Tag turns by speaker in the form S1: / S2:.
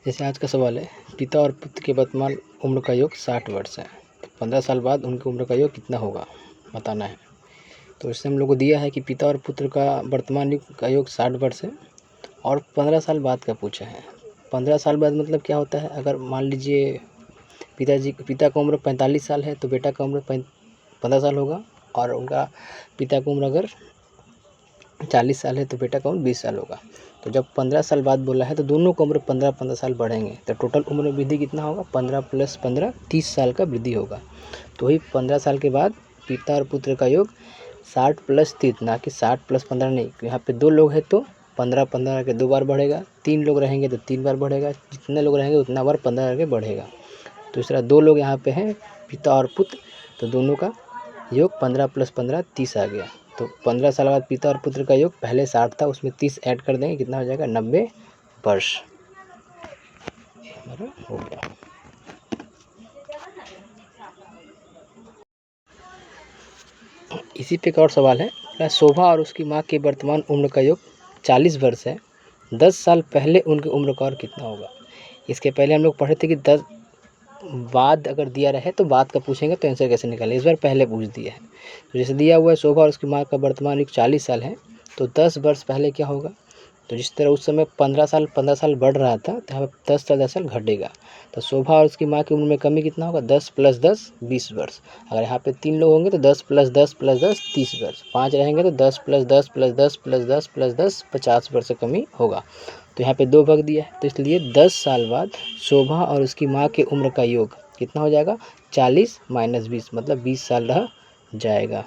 S1: जैसे आज का सवाल है, पिता और पुत्र के वर्तमान उम्र का योग 60 वर्ष है, तो 15 साल बाद उनकी उम्र का योग कितना होगा बताना है। तो इससे हम लोग को दिया है कि पिता और पुत्र का वर्तमान युग का योग 60 वर्ष है और 15 साल बाद का पूछा है। 15 साल बाद मतलब क्या होता है, अगर मान लीजिए पिता का उम्र 45 साल है तो बेटा का उम्र 15 साल होगा, और उनका पिता की उम्र अगर 40 साल है तो बेटा का उम्र 20 साल होगा। तो जब 15 साल बाद बोला है तो दोनों की उम्र 15-15 साल बढ़ेंगे, तो टोटल उम्र में वृद्धि कितना होगा, 15 + 15 30 साल का वृद्धि होगा। तो वही 15 साल के बाद पिता और पुत्र का योग 60 + 30, ना कि 60 + 15 नहीं। यहाँ पे 2 लोग हैं तो 15-15 के 2 बार बढ़ेगा, 3 लोग रहेंगे तो 3 बार बढ़ेगा, जितने लोग रहेंगे उतना बार 15 करके बढ़ेगा। तो इस तरह 2 लोग यहाँ पे हैं पिता और पुत्र, तो दोनों का योग 15 + 15 30 आ गया। तो 15 साल बाद पिता और पुत्र का योग पहले 60 था, उसमें 30 ऐड कर देंगे, कितना हो जाएगा 90 वर्ष हमारा हो गया। इसी पे एक और सवाल है, शोभा और उसकी माँ की वर्तमान उम्र का योग 40 वर्ष है, 10 साल पहले उनकी उम्र का और कितना होगा। इसके पहले हम लोग पढ़े थे कि 10 बाद अगर दिया रहे तो बाद का पूछेंगे तो आंसर कैसे निकालें, इस बार पहले पूछ दिया है। तो जैसे दिया हुआ है शोभा और उसकी माँ का वर्तमान युग 40 साल है, तो 10 वर्ष पहले क्या होगा। तो जिस तरह उस समय 15 साल बढ़ रहा था, तो यहाँ पर 10 साल घटेगा। तो शोभा और उसकी माँ की उम्र में कमी कितना होगा, 10 + 10 20 वर्ष। अगर यहाँ पे 3 लोग होंगे तो 10 + 10 + 10 30 वर्ष, 5 रहेंगे तो 10 + 10 + 10 + 10 + 10 50 वर्ष से कमी होगा। तो यहाँ पे 2 भाग दिया है, तो इसलिए 10 साल बाद शोभा और उसकी माँ की उम्र का योग कितना हो जाएगा, 40 - 20 मतलब 20 साल रह जाएगा।